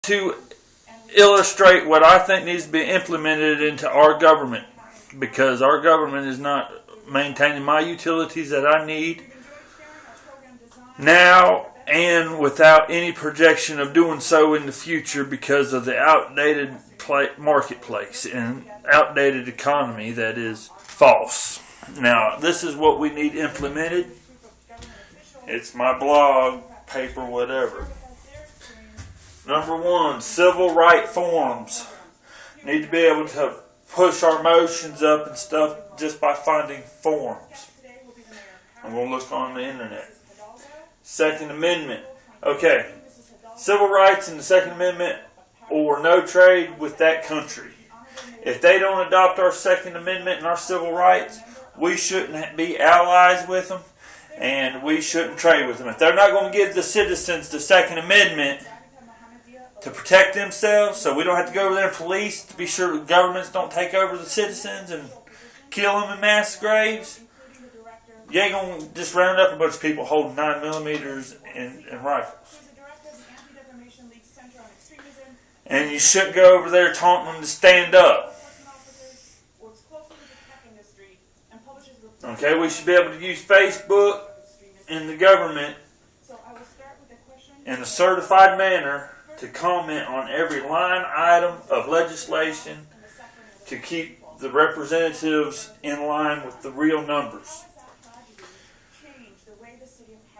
to illustrate what I think needs to be implemented into our government, because our government is not maintaining my utilities that I need now and without any projection of doing so in the future because of the outdated marketplace and outdated economy that is false. Now, this is what we need implemented. It's my blog, paper, whatever. Number one, civil right forms. Need to be able to push our motions up and stuff just by finding forms. I'm going to look on the internet. Second Amendment. Okay. Civil rights in the Second Amendment, or no trade with that country. If they don't adopt our Second Amendment and our civil rights, we shouldn't be allies with them, and we shouldn't trade with them. If they're not going to give the citizens the Second Amendment to protect themselves, so we don't have to go to their police to be sure the governments don't take over the citizens and kill them in mass graves, you ain't going to just round up a bunch of people holding 9mm and rifles. And you shouldn't go over there taunting them to stand up. Okay, we should be able to use Facebook in the government in a certified manner to comment on every line item of legislation to keep the representatives in line with the real numbers.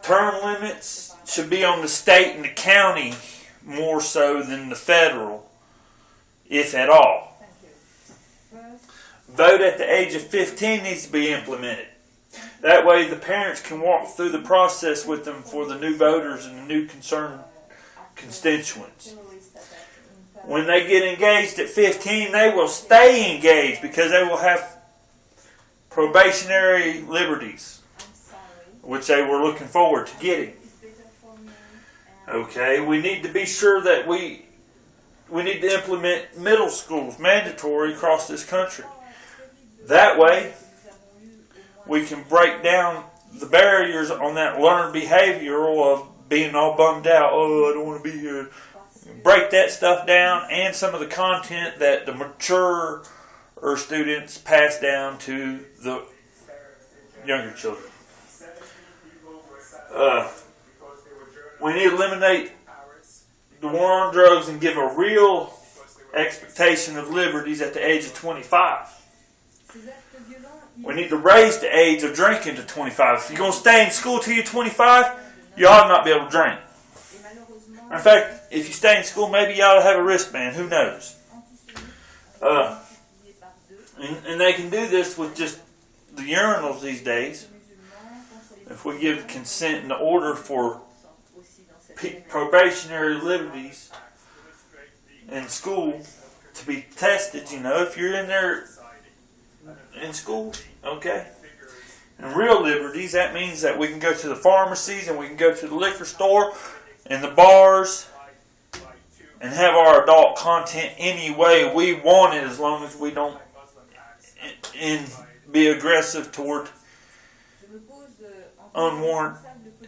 Term limits should be on the state and the county more so than the federal, if at all. Vote at the age of 15 needs to be implemented. That way the parents can walk through the process with them for the new voters and the new concerned constituents. When they get engaged at 15, they will stay engaged because they will have probationary liberties, which they were looking forward to getting. Okay, we need to be sure that we need to implement middle schools mandatory across this country. That way, we can break down the barriers on that learned behavioral of being all bummed out. Oh, I don't want to be here. Break that stuff down, and some of the content that the mature students pass down to the younger children. We need to eliminate the war on drugs and give a real expectation of liberties at the age of 25. We need to raise the age of drinking to 25. If you're going to stay in school till you're 25, you ought not be able to drink. In fact, if you stay in school, maybe you ought to have a wristband. Who knows? And they can do this with just the urinals these days. If we give consent and the order for probationary liberties in school to be tested, if you're in there in school, okay? And real liberties, that means that we can go to the pharmacies and we can go to the liquor store and the bars and have our adult content any way we want it, as long as we don't be aggressive toward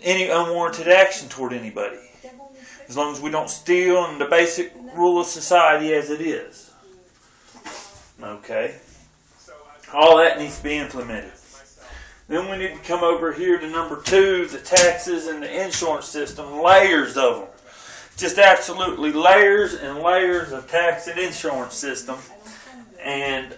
any unwarranted action toward anybody. As long as we don't steal, and the basic rule of society as it is. Okay? All that needs to be implemented. Then we need to come over here to number 2, the taxes and the insurance system, layers of them. Just absolutely layers and layers of tax and insurance system. And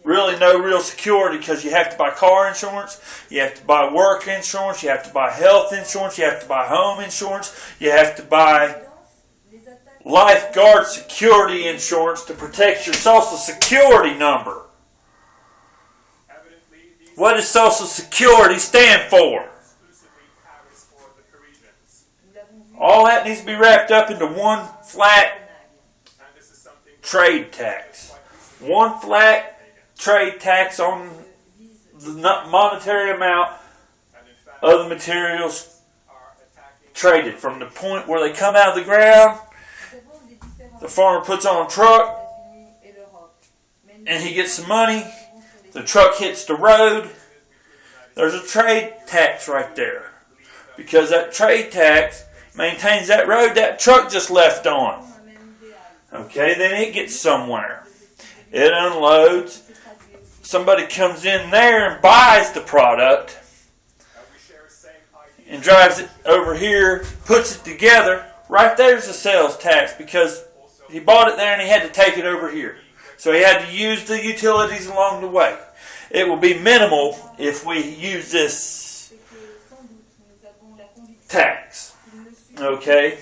really no real security, because you have to buy car insurance, you have to buy work insurance, you have to buy health insurance, you have to buy home insurance, you have to buy lifeguard security insurance to protect your Social Security number. What does Social Security stand for? All that needs to be wrapped up into one flat trade tax. One flat trade tax on the monetary amount of the materials traded. From the point where they come out of the ground, the farmer puts on a truck and he gets some money. The truck hits the road. There's a trade tax right there. Because that trade tax maintains that road that truck just left on. Okay, then it gets somewhere. It unloads. Somebody comes in there and buys the product and drives it over here, puts it together. Right there's the sales tax because he bought it there and he had to take it over here. So he had to use the utilities along the way. It will be minimal if we use this tax. Okay?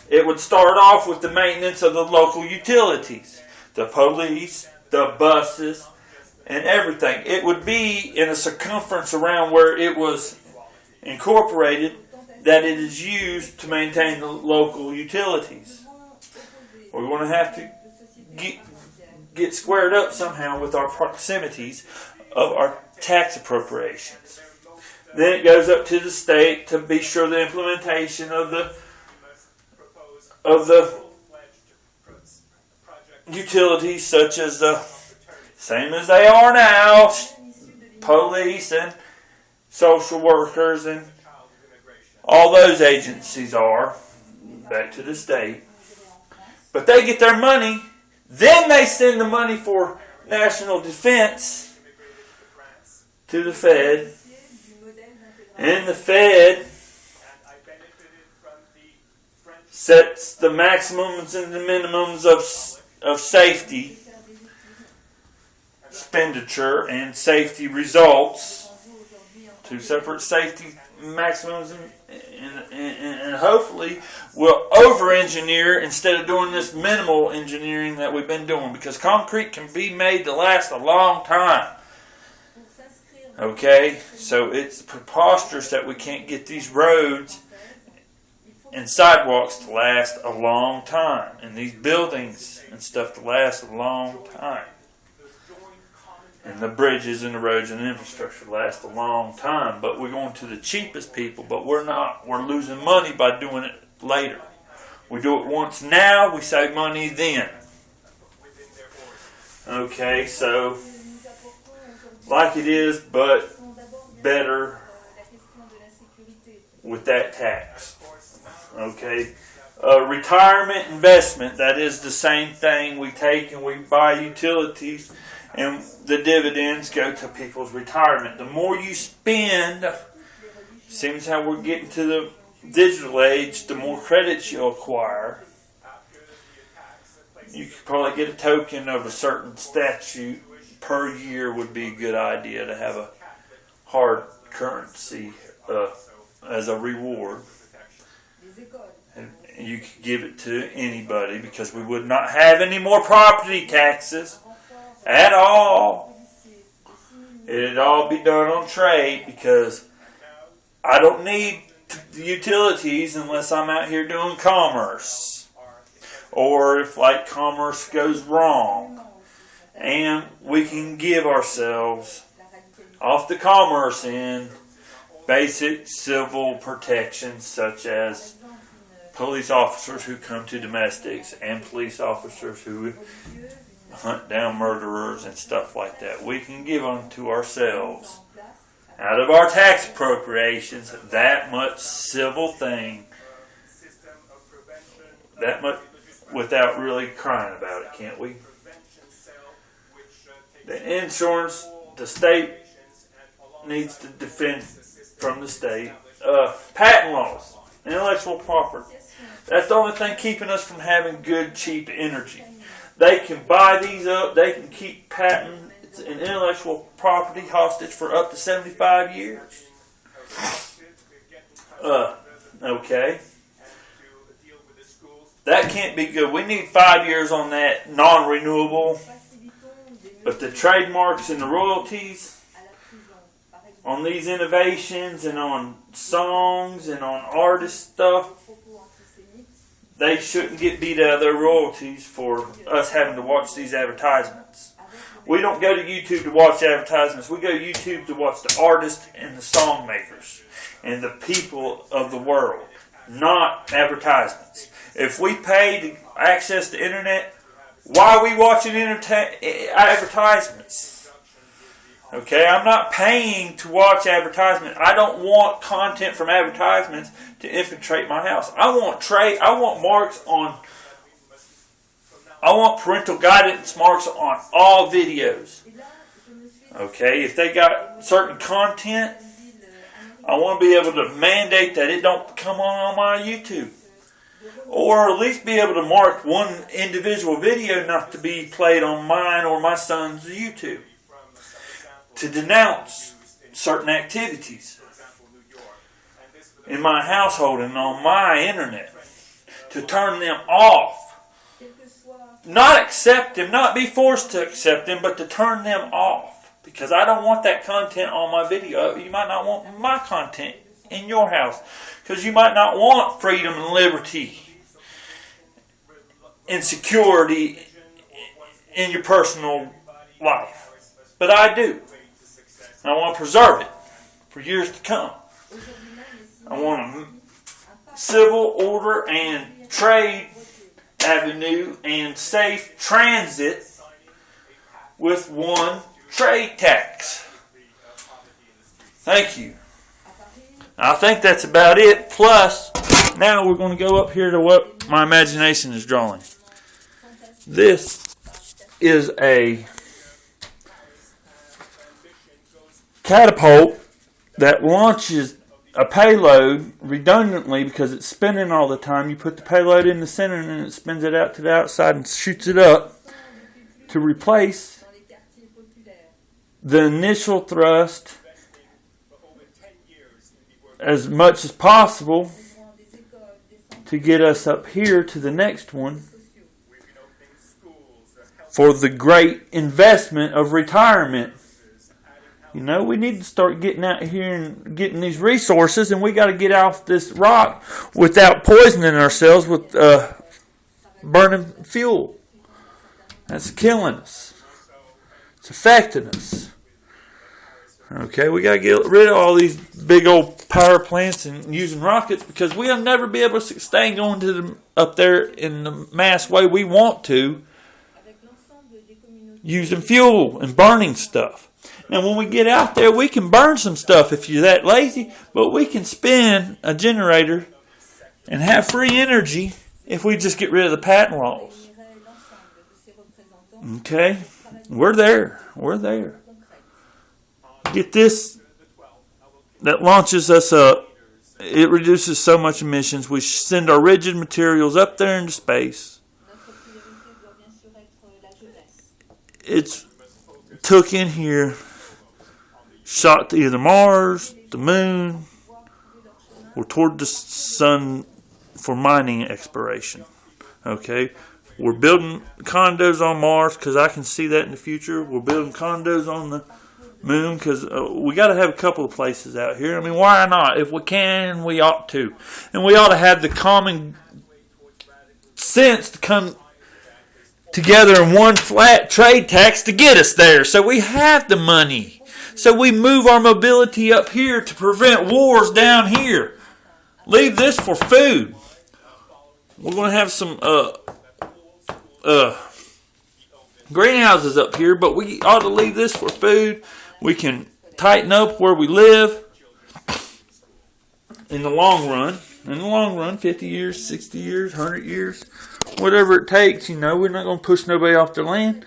It would start off with the maintenance of the local utilities. The police, the buses, and everything. It would be in a circumference around where it was incorporated that it is used to maintain the local utilities. We're going to have to get squared up somehow with our proximities of our tax appropriations. Then it goes up to the state to be sure the implementation of the utilities, such as the same as they are now, police and social workers and all those agencies are, back to the state. But they get their money, then they send the money for national defense to the Fed. And the Fed sets the maximums and the minimums of safety expenditure and safety results. Two separate safety maximums, and hopefully we'll over-engineer instead of doing this minimal engineering that we've been doing, because concrete can be made to last a long time. Okay, so it's preposterous that we can't get these roads and sidewalks to last a long time, and these buildings and stuff to last a long time, and the bridges and the roads and the infrastructure last a long time. But we're going to the cheapest people, but we're not. We're losing money by doing it later. We do it once now, we save money then. Okay, so like it is, but better with that tax. Okay, retirement investment, that is the same thing. We take and we buy utilities, and the dividends go to people's retirement. The more you spend, seems how we're getting to the digital age, the more credits you'll acquire. You could probably get a token of a certain statute per year. Would be a good idea to have a hard currency as a reward. And you could give it to anybody, because we would not have any more property taxes at all. It'd all be done on trade, because I don't need utilities unless I'm out here doing commerce, or if like commerce goes wrong, and we can give ourselves off the commerce end basic civil protections, such as police officers who come to domestics and police officers who hunt down murderers and stuff like that. We can give them to ourselves out of our tax appropriations, that much civil thing, that much without really crying about it, can't we? The insurance, the state needs to defend from the state. Patent laws, intellectual property. That's the only thing keeping us from having good, cheap energy. They can buy these up. They can keep patents and intellectual property hostage for up to 75 years. Okay. That can't be good. We need 5 years on that non-renewable. But the trademarks and the royalties on these innovations and on songs and on artist stuff, they shouldn't get beat out of their royalties for us having to watch these advertisements. We don't go to YouTube to watch advertisements. We go to YouTube to watch the artists and the song makers and the people of the world, not advertisements. If we pay to access the internet, why are we watching advertisements? Okay, I'm not paying to watch advertisements. I don't want content from advertisements to infiltrate my house. I want marks on. I want parental guidance marks on all videos. Okay, if they got certain content, I want to be able to mandate that it don't come on my YouTube. Or at least be able to mark one individual video not to be played on mine or my son's YouTube. To denounce certain activities in my household and on my internet. To turn them off. Not accept them, not be forced to accept them, but to turn them off. Because I don't want that content on my video. You might not want my content in your house. Because you might not want freedom and liberty and security in your personal life. But I do. I want to preserve it for years to come. I want a civil order and trade avenue and safe transit with one trade tax. Thank you. I think that's about it. Plus, now we're going to go up here to what my imagination is drawing. This is a catapult that launches a payload redundantly because it's spinning all the time. You put the payload in the center and then it spins it out to the outside and shoots it up to replace the initial thrust as much as possible to get us up here to the next one for the great investment of retirement. You know, we need to start getting out here and getting these resources, and we got to get off this rock without poisoning ourselves with burning fuel. That's killing us. It's affecting us. Okay, we got to get rid of all these big old power plants and using rockets because we'll never be able to sustain going to them up there in the mass way we want to, using fuel and burning stuff. Now, when we get out there, we can burn some stuff if you're that lazy, but we can spin a generator and have free energy if we just get rid of the patent laws. Okay? We're there. We're there. Get this. That launches us up. It reduces so much emissions. We send our rigid materials up there into space. It's took in here, shot to either Mars, the moon, or toward the sun for mining exploration. Okay? We're building condos on Mars because I can see that in the future. We're building condos on the moon because we got to have a couple of places out here. I mean, why not? If we can, we ought to. And we ought to have the common sense to come together in one flat trade tax to get us there. So we have the money. So we move our mobility up here to prevent wars down here. Leave this for food. We're going to have some greenhouses up here, but we ought to leave this for food. We can tighten up where we live in the long run. In the long run, 50 years, 60 years, 100 years, whatever it takes, you know, we're not going to push nobody off their land.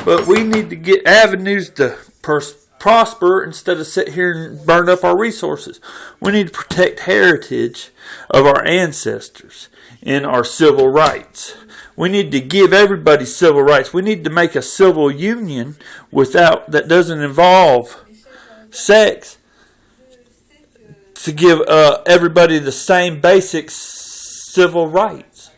But we need to get avenues to prosper instead of sit here and burn up our resources. We need to protect heritage of our ancestors and our civil rights. We need to give everybody civil rights. We need to make a civil union that doesn't involve sex, to give everybody the same basic civil rights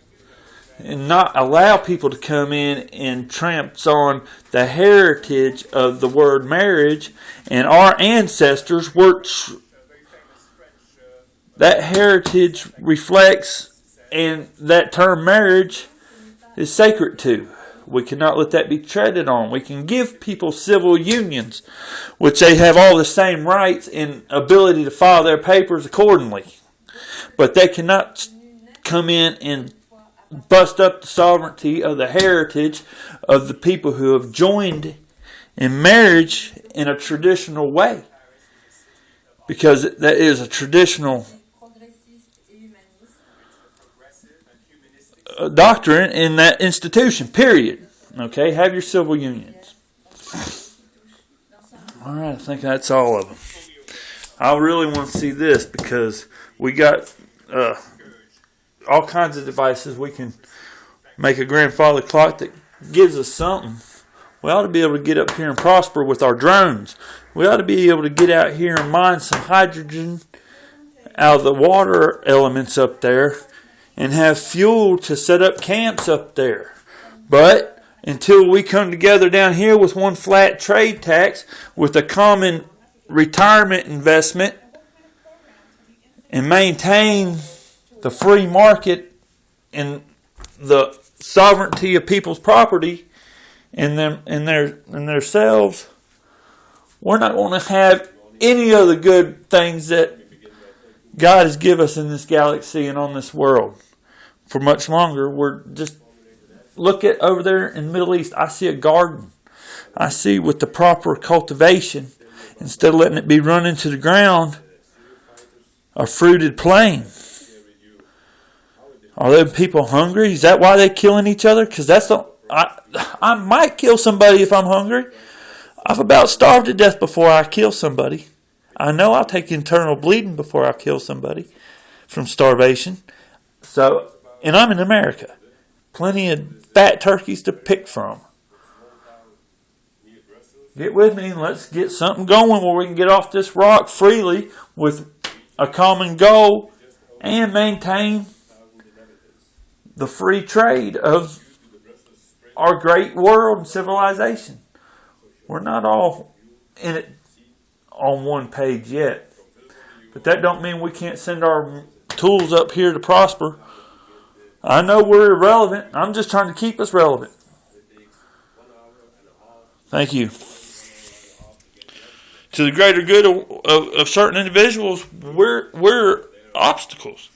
and not allow people to come in and tramps on the heritage of the word marriage. And our ancestors worked. That heritage reflects, and that term marriage is sacred to. We cannot let that be treaded on. We can give people civil unions, which they have all the same rights and ability to file their papers accordingly. But they cannot come in and bust up the sovereignty of the heritage of the people who have joined in marriage in a traditional way, because that is a traditional doctrine in that institution, period. Okay, have your civil unions. All right, I think that's all of them. I really want to see this because we got all kinds of devices. We can make a grandfather clock that gives us something. We ought to be able to get up here and prosper with our drones. We ought to be able to get out here and mine some hydrogen out of the water elements up there and have fuel to set up camps up there. But until we come together down here with one flat trade tax, with a common retirement investment, and maintain the free market and the sovereignty of people's property and their selves, we're not going to have any of the good things that God has given us in this galaxy and on this world for much longer. We're just, look at over there in the Middle East. I see a garden. I see with the proper cultivation, instead of letting it be run into the ground, a fruited plain. Are them people hungry? Is that why they're killing each other? Because I might kill somebody if I'm hungry. I've about starved to death before I kill somebody. I know I'll take internal bleeding before I kill somebody from starvation. So, and I'm in America. Plenty of fat turkeys to pick from. Get with me and let's get something going where we can get off this rock freely with a common goal and maintain the free trade of our great world and civilization. We're not all in it on one page yet. But that don't mean we can't send our tools up here to prosper. I know we're irrelevant. I'm just trying to keep us relevant. Thank you. To the greater good of certain individuals, we're obstacles.